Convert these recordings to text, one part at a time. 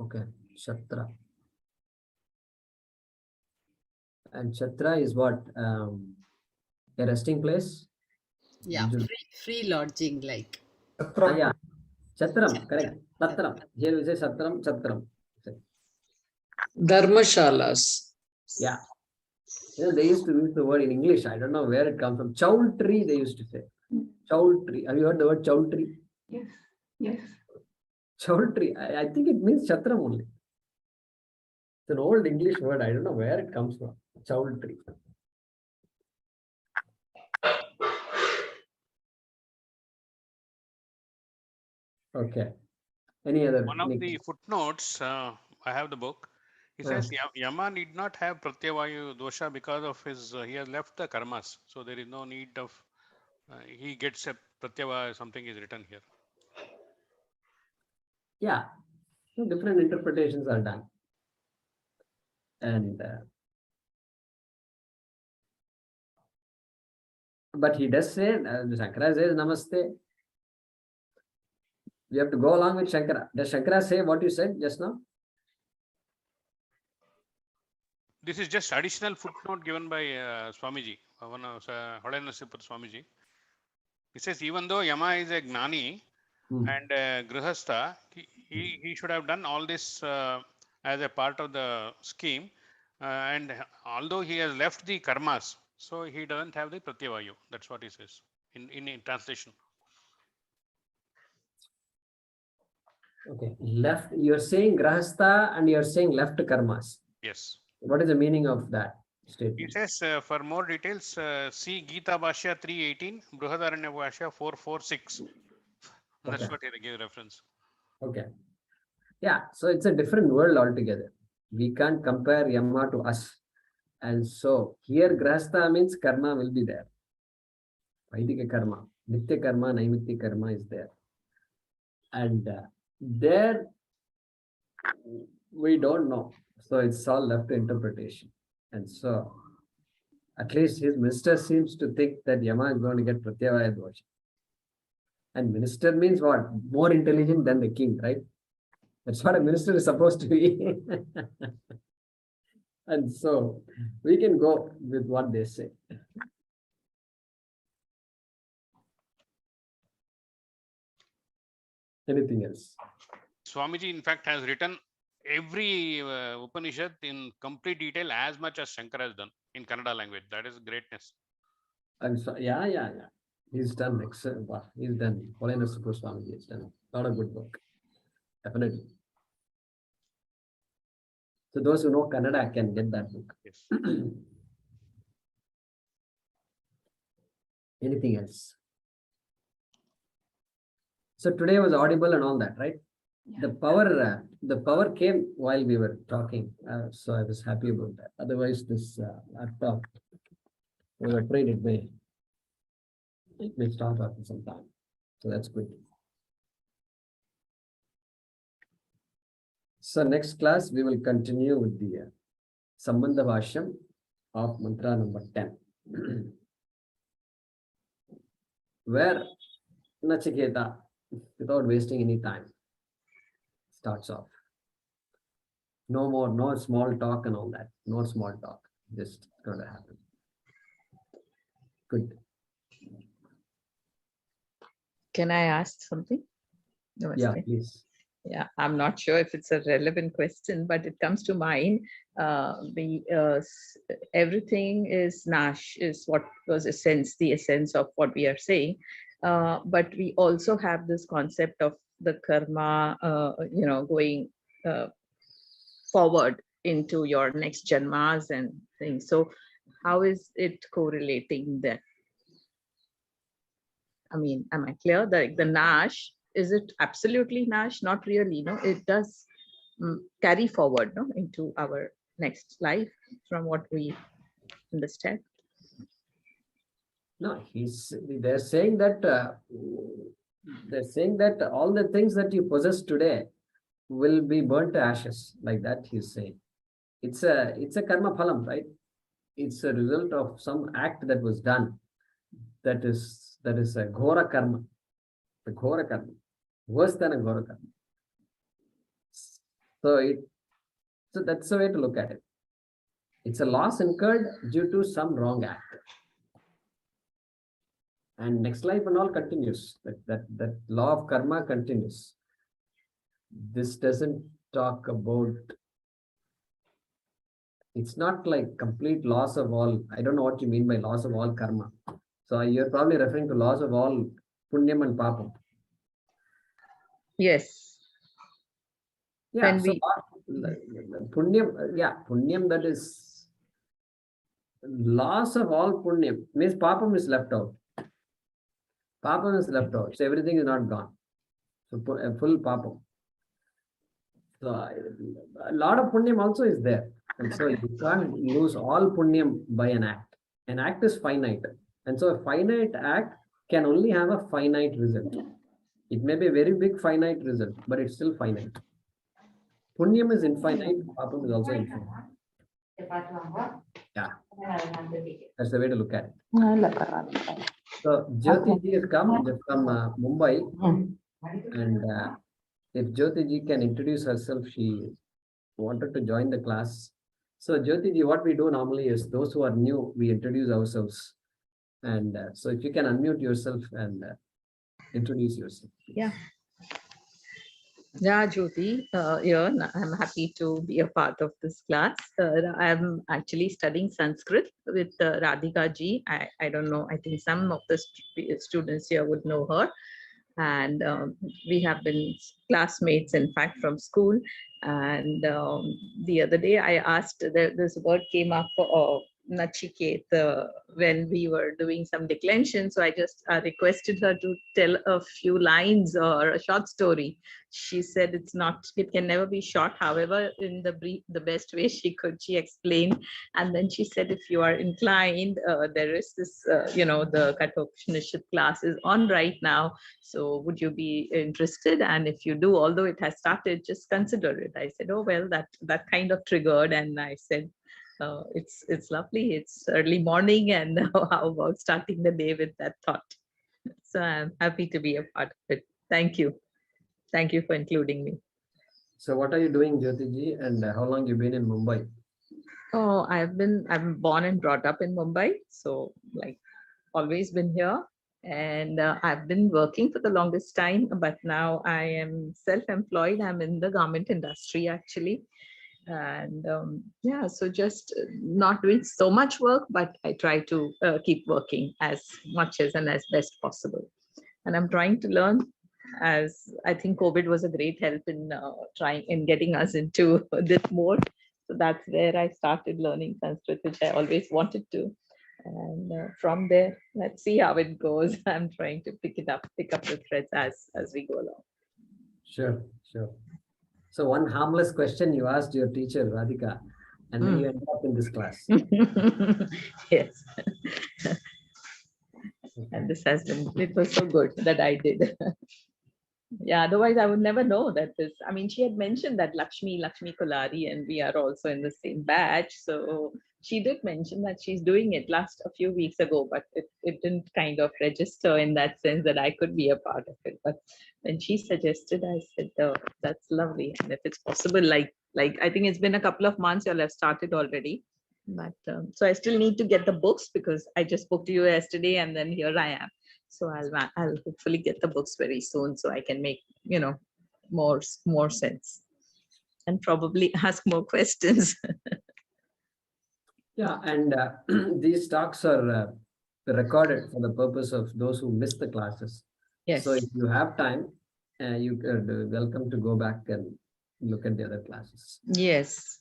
Okay, Shatra. And Shatra is what? A resting place? Yeah, free lodging like. Yeah, Chatram, correct. Satram. Here we say Satram, Chatram. Dharmashalas. Yeah. They used to use the word in English. I don't know where it comes from. Choultry, they used to say. Choultry. Have you heard the word choultry? Yes. Yes. Choultry. I think it means Chatram only. It's an old English word. I don't know where it comes from. Choultry. Okay. Any other? One of the footnotes, I have the book. He says Yama need not have pratyavayu dosha because of his, he has left the karmas. So there is no need of, he gets a pratyavaya, something is written here. Yeah. So different interpretations are done. And but he does say, Shankara says Namaste. We have to go along with Shankara. Does Shankara say what you said just now? This is just additional footnote given by Swamiji, one of Holenasipur Swamiji. He says even though Yama is a Gnani and Grihastha, he should have done all this as a part of the scheme. And although he has left the karmas, so he doesn't have the pratyavayu. That's what he says in translation. Okay. Left, you're saying Grahastha and you're saying left karmas. Yes. What is the meaning of that statement? He says for more details, see Gita Bhashya 3:18, Brihadaranya Bhashya 4:4-6. That's what he gave reference. Okay. Yeah. So it's a different world altogether. We can't compare Yama to us. And so here Grahastha means karma will be there. Vaidika karma. Nitya karma, Naimitya karma is there. And there we don't know. So it's all left to interpretation. And so at least his minister seems to think that Yama is going to get Pratyavaya dosha. And minister means what? More intelligent than the king, right? That's what a minister is supposed to be. And so we can go with what they say. Anything else? Swamiji, in fact, has written every Upanishad in complete detail as much as Shankara has done in Kannada language. That is greatness. And so, yeah. He's done excellent. He's done. Holenasipur Swamiji has done a lot of good work. Definitely. So those who know Kannada can get that book. Yes. Anything else? So today was audible and all that, right? Yeah. The power came while we were talking. So I was happy about that. Otherwise, this laptop, we were afraid it may stop after some time. So that's good. So next class, we will continue with the Sambandha Bhashyam of mantra number 10. Where Nachiketa, without wasting any time, starts off. No small talk and all that. No small talk. Just going to happen. Good. Can I ask something? Namaste. Yeah, please. Yeah, I'm not sure if it's a relevant question, but it comes to mind. Everything is Nash, is what was the essence of what we are saying. But we also have this concept of the karma, going forward into your next janmas and things. So how is it correlating that? I mean, am I clear? The Nash, is it absolutely Nash? Not really, no? It does carry forward, no, into our next life from what we understand. No, they're saying that all the things that you possess today will be burnt to ashes, like that he's saying. It's a karma phalam, right? It's a result of some act that was done. That is a ghora karma. The ghora karma. Worse than a ghora karma. So that's the way to look at it. It's a loss incurred due to some wrong act. And next life and all continues. That law of karma continues. This doesn't talk about, it's not like complete loss of all. I don't know what you mean by loss of all karma. So you're probably referring to loss of all punyam and papam. Yes. Yeah, When so we punyam, that is loss of all punyam, means papam is left out. Papam is left out, so everything is not gone. So full papam. So a lot of punyam also is there. And so you can't lose all punyam by an act. An act is finite. And so a finite act can only have a finite result. It may be a very big finite result, but it's still finite. Punyam is infinite, papam is also infinite. Yeah. That's the way to look at it. So Jyoti ji has come from Mumbai, and if Jyoti ji can introduce herself, she wanted to join the class. So Jyoti ji, what we do normally is those who are new, we introduce ourselves. And so if you can unmute yourself and introduce yourself. Yeah. Yeah, Jyoti, I'm happy to be a part of this class. I'm actually studying Sanskrit with Radhika ji. I don't know, I think some of the students here would know her. And we have been classmates, in fact, from school. And the other day I asked, this word came up for Nachiketa when we were doing some declension. So I just requested her to tell a few lines or a short story. She said it can never be short. However, in the best way she could, she explained. And then she said, if you are inclined, there is this, the Katha Upanishad class is on right now. So would you be interested? And if you do, although it has started, just consider it. I said, oh, well, that kind of triggered. And I said, it's lovely. It's early morning. And how about starting the day with that thought? So I'm happy to be a part of it. Thank you. Thank you for including me. So what are you doing, Jyoti ji, and how long you been in Mumbai? Oh, I'm born and brought up in Mumbai. So like always been here. And I've been working for the longest time, but now I am self-employed. I'm in the garment industry actually. And yeah, so just not doing so much work, but I try to keep working as much as and as best possible. And I'm trying to learn, as I think COVID was a great help in trying in getting us into this mode. So that's where I started learning Sanskrit, which I always wanted to. And from there, let's see how it goes. I'm trying to pick up the threads as we go along. Sure. So one harmless question you asked your teacher, Radhika, and then you ended up in this class. Yes. And this has been, it was so good that I did. Yeah, otherwise I would never know that this, I mean, she had mentioned that Lakshmi Kulari, and we are also in the same batch. So she did mention that she's doing it a few weeks ago, but it didn't kind of register in that sense that I could be a part of it. But when she suggested, I said, oh, that's lovely. And if it's possible, like I think it's been a couple of months, you'll have started already. But so I still need to get the books because I just spoke to you yesterday and then here I am. So I'll hopefully get the books very soon so I can make, more sense and probably ask more questions. Yeah, and these talks are recorded for the purpose of those who missed the classes. Yes. So if you have time, you are welcome to go back and look at the other classes. Yes.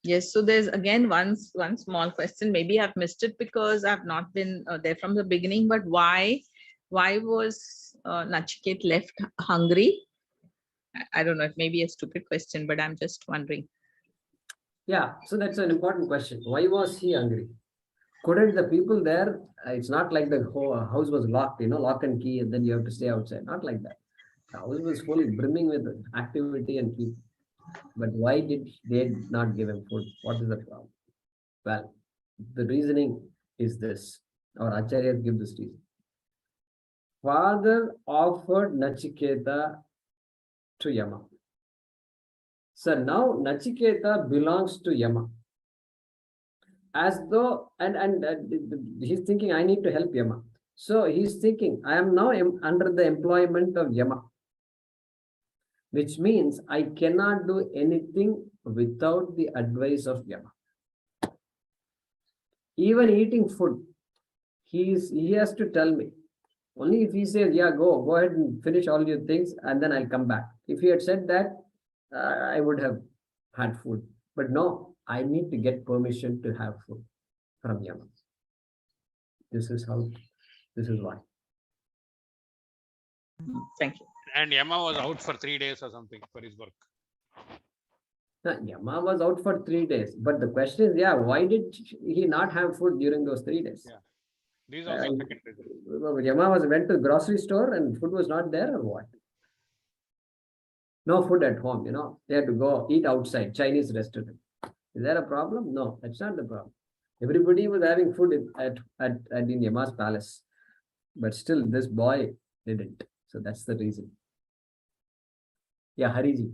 Yes, so there's again one small question. Maybe I've missed it because I've not been there from the beginning. But why was Nachiket left hungry? I don't know. It may be a stupid question, but I'm just wondering. Yeah, so that's an important question. Why was he hungry? Couldn't the people there? It's not like the whole house was locked, lock and key, and then you have to stay outside. Not like that. The house was full, brimming with activity and people. But why did they not give him food? What is the problem? Well, the reasoning is this, or Acharyas give this reason. Father offered Nachiketa to Yama. So now Nachiketa belongs to Yama. As though, and he's thinking, I need to help Yama. So he's thinking, I am now under the employment of Yama, which means I cannot do anything without the advice of Yama. Even eating food, he has to tell me. Only if he says, yeah, go ahead and finish all your things and then I'll come back. If he had said that, I would have had food. But no, I need to get permission to have food from Yama. This is why. Thank you. And Yama was out for 3 days or something for his work. Now, Yama was out for 3 days. But the question is, why did he not have food during those 3 days? Yeah. These are also second reason. Yama went to the grocery store and food was not there or what? No food at home, They had to go eat outside, Chinese restaurant. Is there a problem? No, that's not the problem. Everybody was having food in Yama's palace. But still, this boy didn't. So that's the reason. Yeah, Hariji.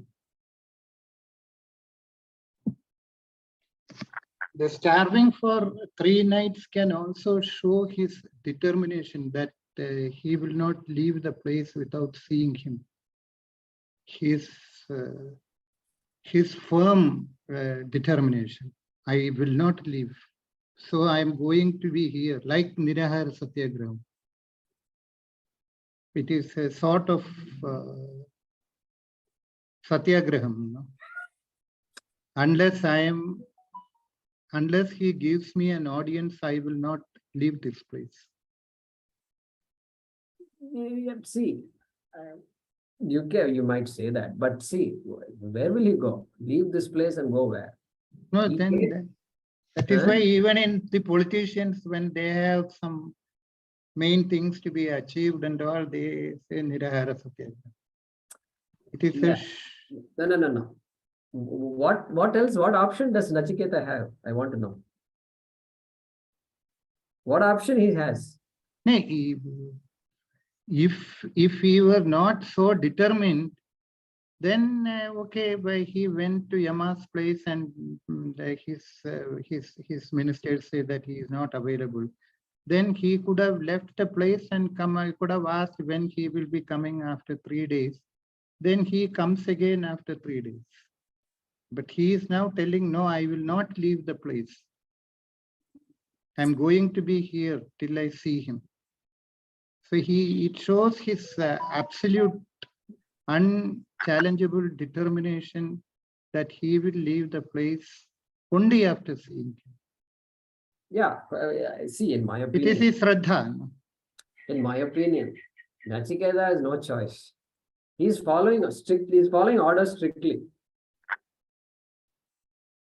The starving for 3 nights can also show his determination that he will not leave the place without seeing him. His firm determination. I will not leave. So I am going to be here, like Nirahara Satyagraham. It is a sort of Satyagraham. Unless he gives me an audience, I will not leave this place. See, you might say that, but see, where will he go? Leave this place and go where? No, that is why even in the politicians, when they have some main things to be achieved and all, they say Nirahara Satyagraha. It is No. What else? What option does Nachiketa have? I want to know. What option he has? If he were not so determined, then okay, but he went to Yama's place and his ministers say that he is not available. Then he could have left the place and come. I could have asked when he will be coming after 3 days. Then he comes again after 3 days. But he is now telling, no, I will not leave the place. I'm going to be here till I see him. So it shows his absolute unchallengeable determination that he will leave the place only after seeing him. Yeah, see, in my opinion. It is his Shraddha. In my opinion, Nachiketa has no choice. He's following orders strictly.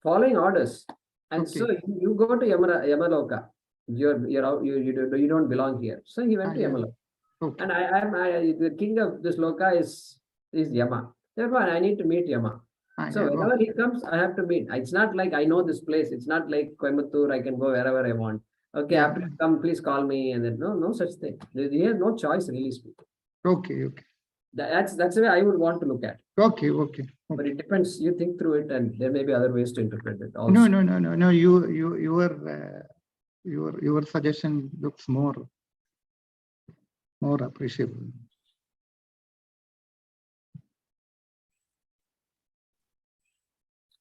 Following orders. And Okay. so you go to Yamaloka. You don't belong here. So he went to Yamaloka. Okay. And I the king of this loka is Yama. Therefore, I need to meet Yama. So whenever he comes, I have to meet. It's not like I know this place. It's not like Coimbatore, I can go wherever I want. Okay, after you come, please call me. And then no such thing. He has no choice, really speaking. Okay. That's the way I would want to look at it. Okay. But it depends. You think through it, and there may be other ways to interpret it. Also. No. Your suggestion looks more appreciable.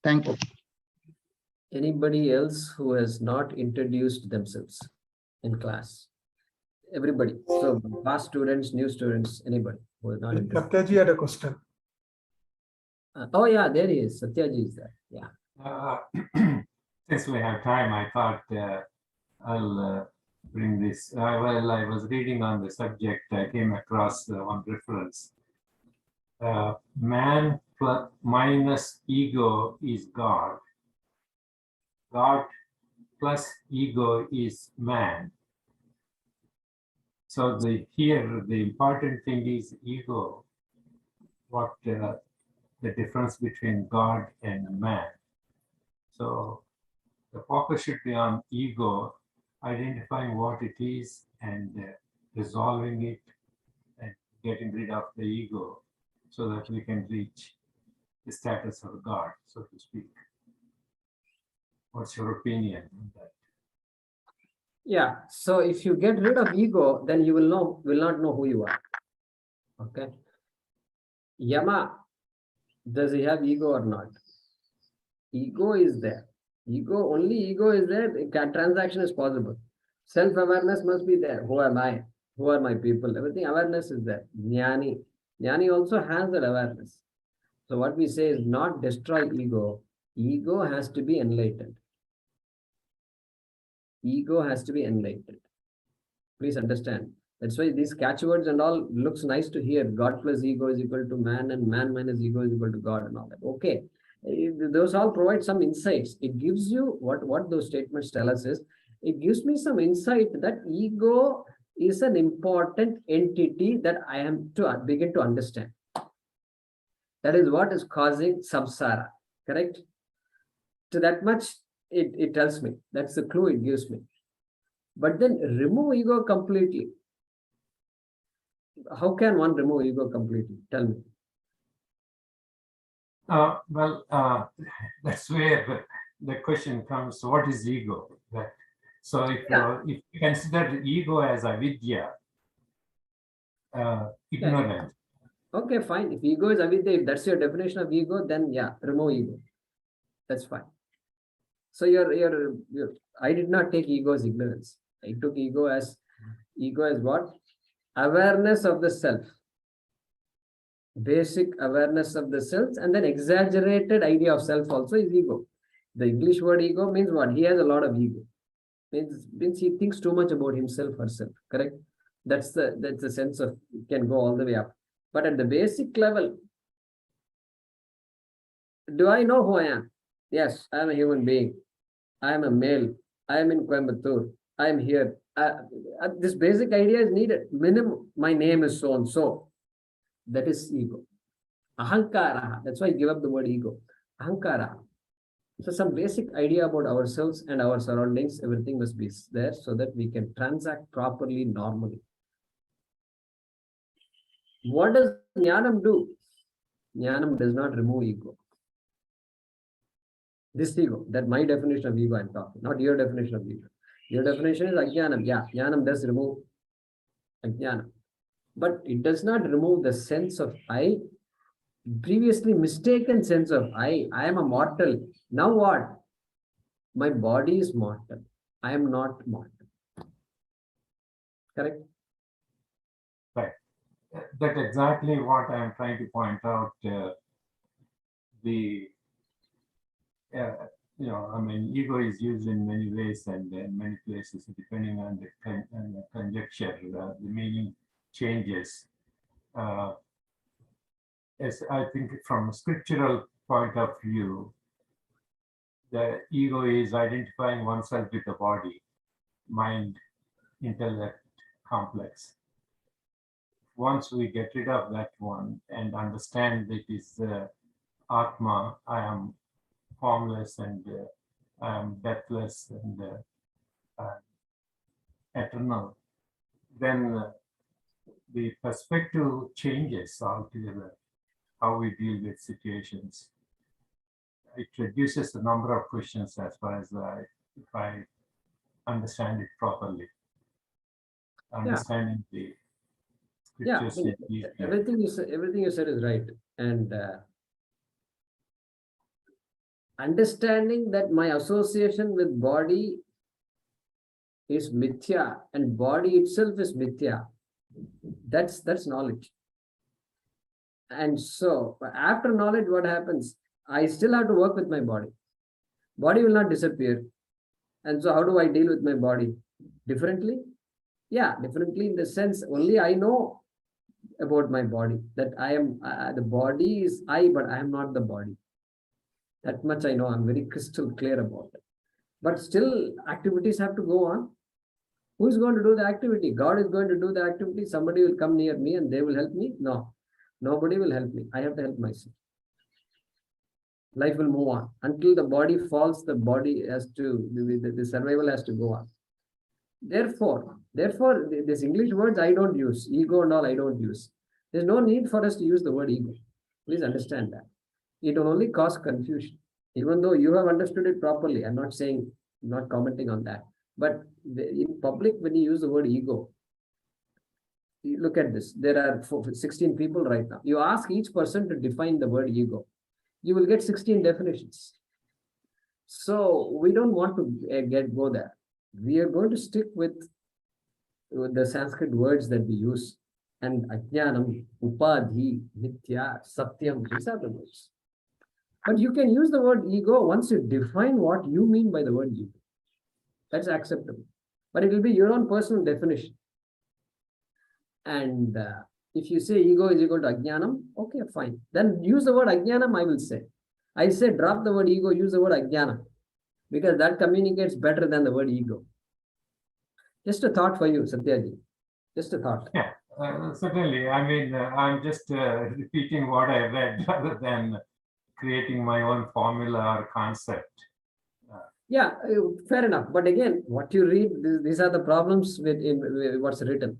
Thank you. Anybody else who has not introduced themselves in class? Everybody. So past students, new students, anybody who has not introduced. Satyaji had a question. Oh yeah, there he is. Satyaji is there. Yeah. Since we have time, I thought I'll bring this. While I was reading on the subject, I came across one reference. Man minus ego is God. God plus ego is man. So here the important thing is ego. What the difference between God and man. So the focus should be on ego, identifying what it is and resolving it and getting rid of the ego so that we can reach the status of God, so to speak. What's your opinion on that? Yeah. So if you get rid of ego, then you will not know who you are. Okay. Yama, does he have ego or not? Ego is there. Only ego is there. Transaction is possible. Self-awareness must be there. Who am I? Who are my people? Everything, awareness is there. Jnani also has that awareness. So what we say is not destroy ego. Ego has to be enlightened. Ego has to be enlightened. Please understand. That's why these catchwords and all looks nice to hear. God plus ego is equal to man, and man minus ego is equal to God and all that. Okay. Those all provide some insights. It gives you what those statements tell us is, it gives me some insight that ego is an important entity that I am to begin to understand. That is what is causing samsara. Correct? To that much, it tells me. That's the clue it gives me. But then remove ego completely. How can one remove ego completely? Tell me. That's where the question comes, what is ego? So if you consider ego as avidya, ignorance. Okay, fine. If ego is avidya, if that's your definition of ego, then yeah, remove ego. That's fine. So I did not take ego as ignorance. I took ego as what? Awareness of the self. Basic awareness of the self, and then exaggerated idea of self also is ego. The English word ego means what? He has a lot of ego. Means he thinks too much about himself, herself. Correct? That's the sense of, it can go all the way up. But at the basic level, do I know who I am? Yes, I am a human being. I am a male. I am in Coimbatore. I am here. This basic idea is needed. Minimum, my name is so and so. That is ego. Ahankara. That's why I give up the word ego. Ahankara. So some basic idea about ourselves and our surroundings, everything must be there so that we can transact properly, normally. What does Jnanam do? Jnanam does not remove ego. This ego, that my definition of ego I'm talking, not your definition of ego. Your definition is Ajnanam. Yeah, Jnanam does remove Ajnanam. But it does not remove the sense of I, previously mistaken sense of I am a mortal. Now what? My body is mortal. I am not mortal. Correct? Right. That's exactly what I'm trying to point out. Ego is used in many ways and in many places, depending on the conjecture, the meaning changes. As I think from a scriptural point of view, the ego is identifying oneself with the body, mind, intellect, complex. Once we get rid of that one and understand that is Atma, I am formless and I am deathless and eternal, then the perspective changes altogether, how we deal with situations. It reduces the number of questions as far as if I understand it properly. Understanding the scriptures. Everything you said is right. And understanding that my association with body is mithya and body itself is mithya. That's knowledge. And so after knowledge, what happens? I still have to work with my body. Body will not disappear. And so how do I deal with my body? Differently? Yeah, differently in the sense only I know about my body, that I am, the body is I, but I am not the body. That much I know. I'm very crystal clear about it. But still activities have to go on. Who is going to do the activity? God is going to do the activity. Somebody will come near me and they will help me? No, nobody will help me. I have to help myself. Life will move on. Until the body falls, the body has to, the survival has to go on. Therefore, these English words I don't use. Ego and all I don't use. There's no need for us to use the word ego. Please understand that. it will only cause confusion. Even though you have understood it properly, I'm not saying, not commenting on that. But in public, when you use the word ego, you look at this. There are 16 people right now. You ask each person to define the word ego. You will get 16 definitions. So we don't want to go there. We are going to stick with the Sanskrit words that we use. And ajnanam, upadhi, nitya, satyam, these are the words. But you can use the word ego once you define what you mean by the word ego. That's acceptable. But it will be your own personal definition. And if you say ego is equal to ajnanam, okay, fine. Then use the word ajnanam, I will say. I say drop the word ego, use the word ajnanam. Because that communicates better than the word ego. Just a thought for you, Satyaji. Just a thought. Yeah, certainly. I mean, I'm just repeating what I read rather than creating my own formula or concept. Yeah, fair enough. But again, what you read, these are the problems with what's written.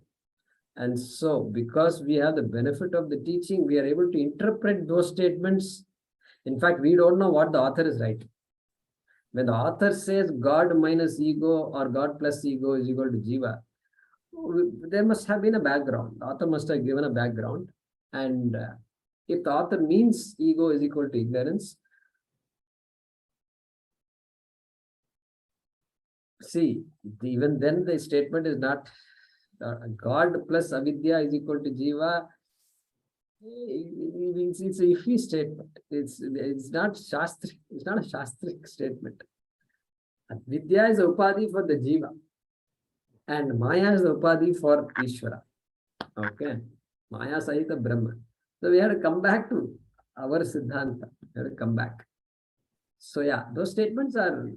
And so, because we have the benefit of the teaching, we are able to interpret those statements. In fact, we don't know what the author is writing. When the author says God minus ego or God plus ego is equal to jiva, there must have been a background. The author must have given a background. And if the author means ego is equal to ignorance, see, even then the statement is not God plus avidya is equal to jiva. It's a iffy statement. It's not shastric. It's not a shastric statement. Vidya is the upadhi for the jiva, and maya is the upadhi for Ishvara. Okay, maya sahita Brahma. So we have to come back to our siddhanta. We have to come back. So yeah, those statements are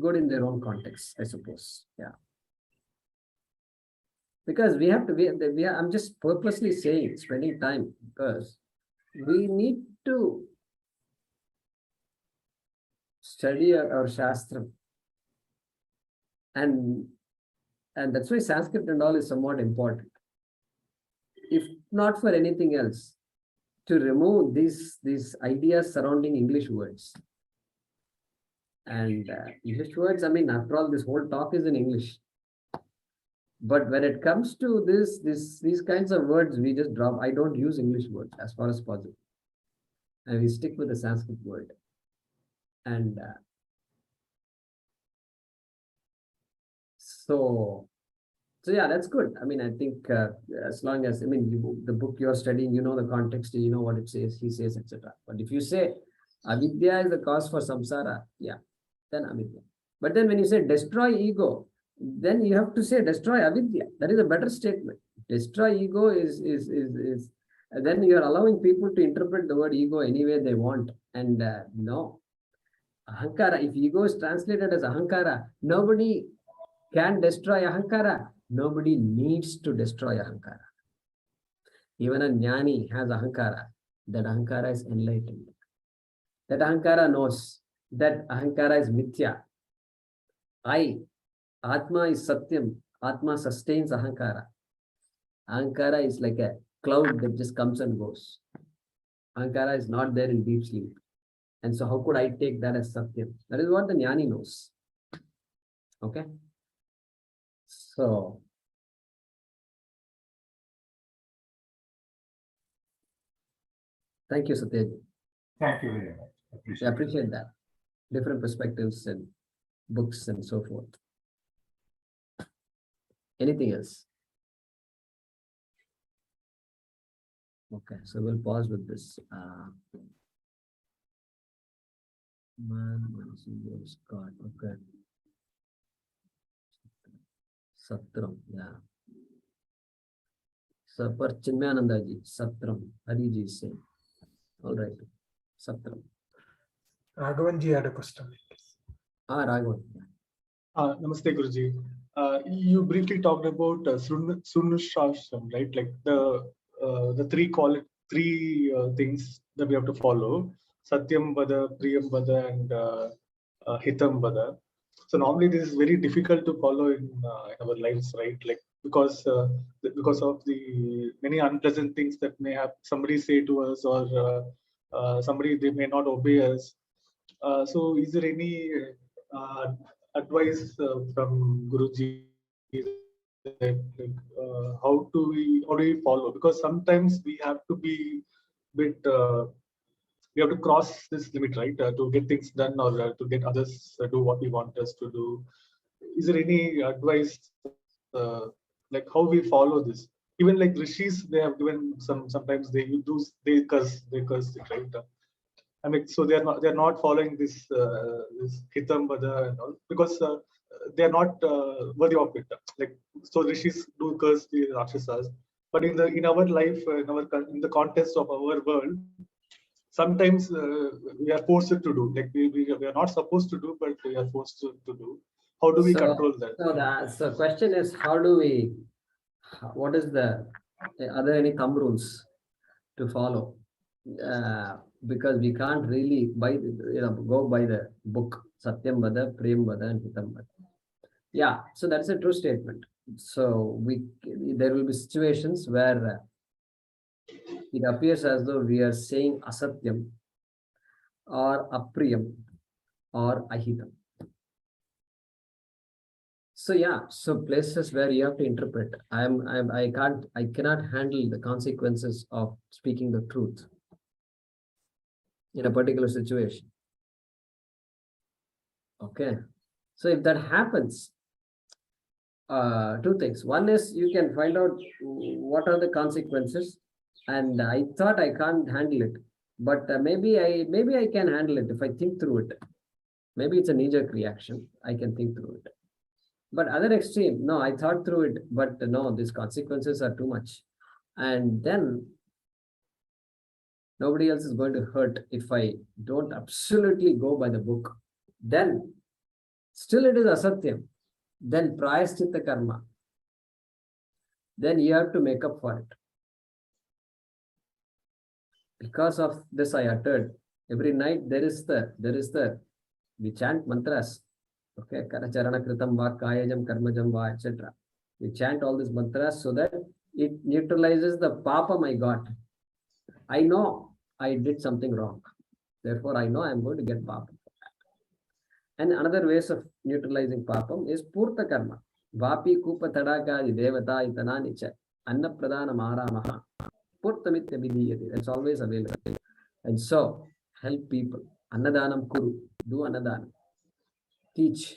good in their own context, I suppose. Yeah. Because we have to, I'm just purposely saying, spending time, because we need to study our Shastra. And that's why Sanskrit and all is somewhat important. If not for anything else, to remove these ideas surrounding English words. And English words, I mean, after all, this whole talk is in English. But when it comes to these kinds of words, we just drop. I don't use English words as far as possible. And we stick with the Sanskrit word. And so yeah, that's good. I mean, I think as long as, I mean, the book you're studying, you know the context, you know what it says, he says, etc. But if you say avidya is the cause for samsara, yeah, then avidya. But then when you say destroy ego, then you have to say destroy avidya. That is a better statement. Destroy ego is then you are allowing people to interpret the word ego any way they want. And no, ahankara, if ego is translated as ahankara, nobody can destroy ahankara. Nobody needs to destroy ahankara. Even a jnani has ahankara. That ahankara is enlightened. That ahankara knows that ahankara is mithya. Atma is satyam. Atma sustains ahankara. Ahankara is like a cloud that just comes and goes. Ahankara is not there in deep sleep. And so how could I take that as satyam? That is what the jnani knows. Okay? So, thank you, Satyaji. Thank you very much. I appreciate that. Different perspectives and books and so forth. Anything else? Okay, so we'll pause with this. God, okay. Satram, yeah. So for Chinmayananda ji, Satram, Hari ji is saying. All right, Satram. Raghavan ji had a question. Raghavan. Namaste, Guruji. You briefly talked about Srunushashram, right? Like the three things that we have to follow: Satyam Vada, Priyam Vada, and Hitam Vada. So normally this is very difficult to follow in our lives, right? Like because of the many unpleasant things that may have somebody say to us, or somebody they may not obey us. So is there any advice from Guruji that how do we follow? Because sometimes we have to be bit we have to cross this limit, right, to get things done or to get others do what we want us to do. Is there any advice like how we follow this? Even like rishis, they have given sometimes they curse it, right? I mean, so they're not following this hitam vada and all because they're not worthy of it. Like so, rishis do curse the rakshasas, but in our life, in the context of our world, sometimes we are forced to do. Like we are not supposed to do, but we are forced to do. How do we control that? So the question is, how do we? What is are there any thumb rules to follow? Because we can't really go by the book Satyam Vada, Prem Vada, and Hitam Vada. Yeah, so that's a true statement. So there will be situations where it appears as though we are saying asatyam or apriyam or ahitam. So yeah, so places where you have to interpret. I cannot handle the consequences of speaking the truth in a particular situation. Okay, so if that happens, two things. One is you can find out what are the consequences, and I thought I can't handle it, but maybe I can handle it if I think through it. Maybe it's a knee-jerk reaction. I can think through it. But other extreme, no, I thought through it, but no, these consequences are too much. And then nobody else is going to hurt if I don't absolutely go by the book. Then still it is asatyam. Then prayaschitta karma. Then you have to make up for it. Because of this I uttered. Every night we chant mantras. Okay, karacharana kritam va, kayajam karmajam va, etc. We chant all these mantras so that it neutralizes the papam I got. I know I did something wrong. Therefore, I know I'm going to get papam for that. And another ways of neutralizing papam is purta karma. Vapi kupa tadakadi devata itananicha anna pradana maramaha purtamitya vidiyati. That's always available. And so, help people. Annadanam kuru. Do annadanam. Teach.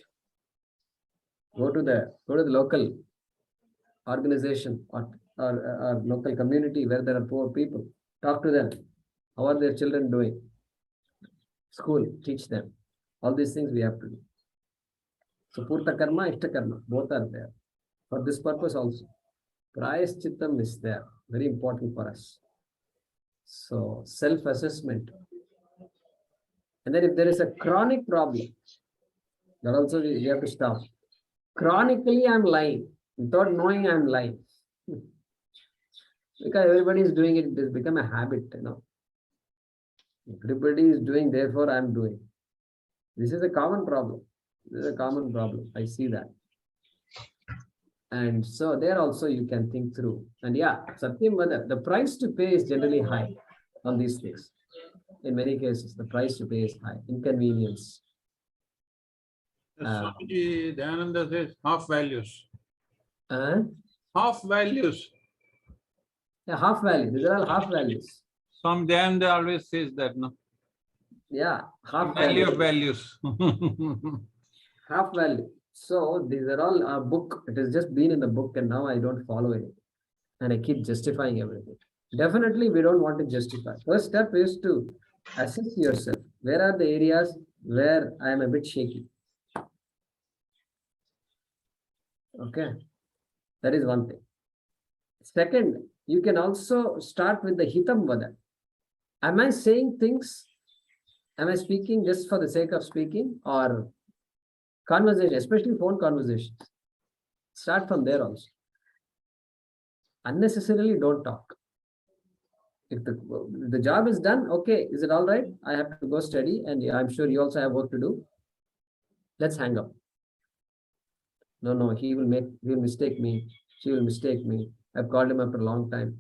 Go to the local organization or local community where there are poor people. Talk to them. How are their children doing? School, teach them. All these things we have to do. So purta karma, ishta karma, both are there. For this purpose also. Prayaschittam is there. Very important for us. So self-assessment. And then if there is a chronic problem, that also we have to stop. Chronically, I'm lying. Without knowing I'm lying. Because everybody is doing it, it has become a habit, Everybody is doing, therefore I'm doing. This is a common problem. This is a common problem. I see that. And so there also you can think through. And yeah, Satyam Vada, the price to pay is generally high on these things. In many cases, the price to pay is high. Inconvenience. Swamiji Dayananda says half values. Half values. Yeah, half value. These are all half values. Swami Dayananda always says that, no? Yeah, half Value value. of values. Half value. So these are all a book. It has just been in the book and now I don't follow it. And I keep justifying everything. Definitely we don't want to justify. First step is to assess yourself. Where are the areas where I am a bit shaky? Okay. That is one thing. Second, you can also start with the hitam vada. Am I saying things? Am I speaking just for the sake of speaking or conversation, especially phone conversations? Start from there also. Unnecessarily don't talk. If the job is done, okay, is it all right? I have to go study and I'm sure you also have work to do. Let's hang up. No, he will mistake me. She will mistake me. I've called him after a long time.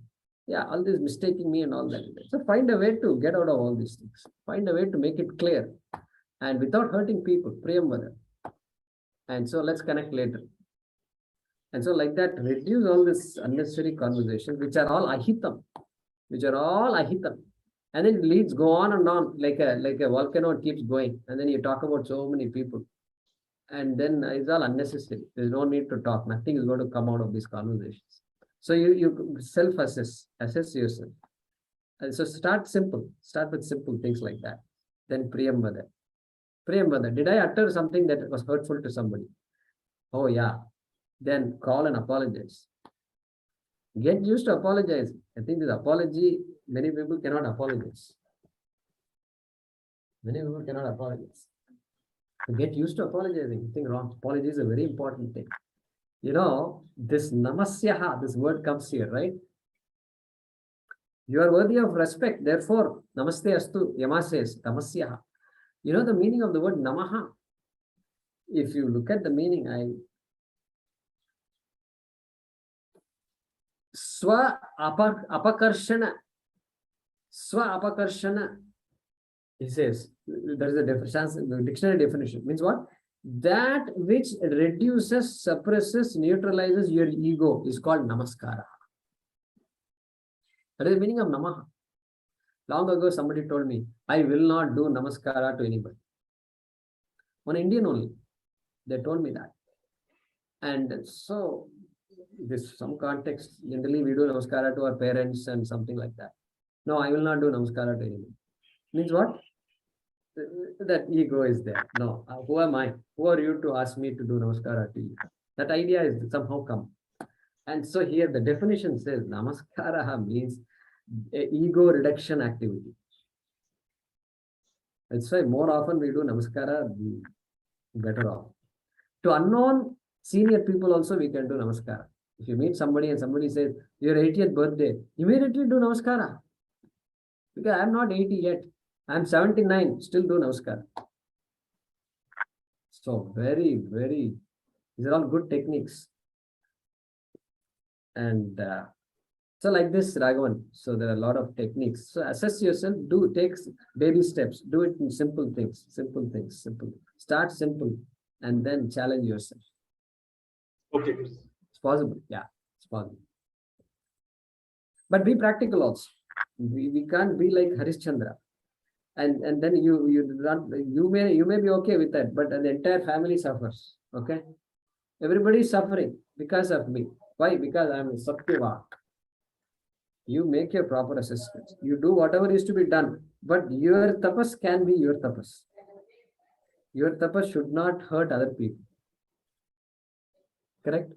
Yeah, all this mistaking me and all that. So find a way to get out of all these things. Find a way to make it clear and without hurting people. Priyamvada. And so let's connect later. And so like that, reduce all this unnecessary conversations, which are all ahitam. And then it leads, go on and on, like a volcano, it keeps going. And then you talk about so many people. And then it's all unnecessary. There's no need to talk. Nothing is going to come out of these conversations. So you self-assess, assess yourself. And so start simple. Start with simple things like that. Then Priyamvada. Priyamvada, did I utter something that was hurtful to somebody? Oh yeah. Then call and apologize. Get used to apologize. I think this apology, many people cannot apologize. Many people cannot apologize. Get used to apologizing. Nothing wrong. Apology is a very important thing. You know, this namasyaha, this word comes here, right? You are worthy of respect. Therefore, namaste astu, Yama says, namasyaha. You know the meaning of the word namaha? If you look at the meaning, Swa apakarshana. Swa apakarshana. He says, there is a dictionary definition. Means what? That which reduces, suppresses, neutralizes your ego is called namaskara. That is the meaning of namaha. Long ago, somebody told me, I will not do namaskara to anybody. One Indian only. They told me that. And so, this some context, generally we do namaskara to our parents and something like that. No, I will not do namaskara to anybody. Means what? That ego is there. No, who am I? Who are you to ask me to do namaskara to you? That idea is somehow come. And so here the definition says namaskara means a ego reduction activity. That's why more often we do namaskara, better off. To unknown senior people also we can do namaskara. If you meet somebody and somebody says, your 80th birthday, immediately do namaskara. Because I am not 80 yet. I am 79, still do namaskara. So very, very, these are all good techniques. And so like this, Raghavan, so there are a lot of techniques. So assess yourself, take baby steps, do it in simple things. Start simple and then challenge yourself. Okay. It's possible, yeah, it's possible. But be practical also. We can't be like Harishchandra. And then you may be okay with that, but the entire family suffers. Okay, everybody is suffering because of me. Why? Because I am Satyavak. You make your proper assessments. You do whatever is to be done, but your tapas can be your tapas. Your tapas should not hurt other people. Correct?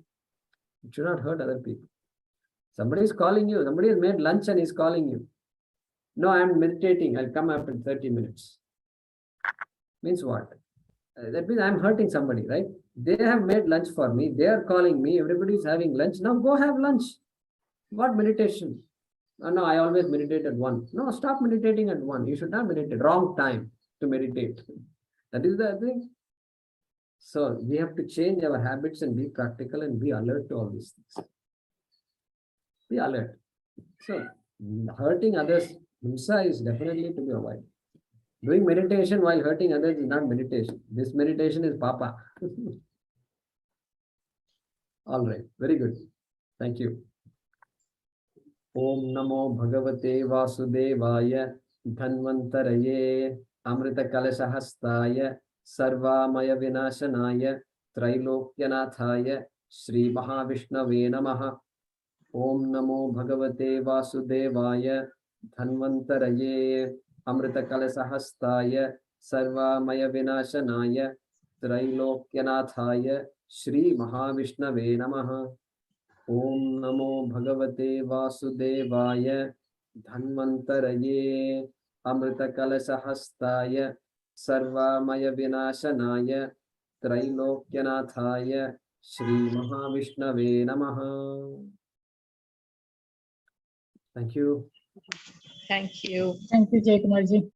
It should not hurt other people. Somebody is calling you. Somebody has made lunch and is calling you. No, I am meditating. I'll come after 30 minutes. Means what? That means I am hurting somebody, right? They have made lunch for me. They are calling me. Everybody is having lunch. Now go have lunch. What meditation? Oh, no, I always meditate at 1. No, stop meditating at 1. You should not meditate. Wrong time to meditate. That is the thing. So we have to change our habits and be practical and be alert to all these things. Be alert. So hurting others, himsa is definitely to be avoided. Doing meditation while hurting others is not meditation. This meditation is papa. All right, very good. Thank you. Om Namo Bhagavate Vasudevaya Dhanvantaraye Amrita Kalasahastaya Sarvamaya Vinashanaya Trailokyanataya Sri Mahavishnave Namaha. Om Namo Bhagavate Vasudevaya Dhanvantaraye Amrita Kalasahastaya Sarvamaya Vinashanaya Trailokyanataya Sri Mahavishnave Namaha. Om Namo Bhagavate Vasudevaya Dhanvantaraye Amrita Kalasahastaya Sarvamaya Vinashanaya Trailokyanataya Sri Mahavishnave Namaha. Thank you. Thank you. Thank you, Jayakumar ji.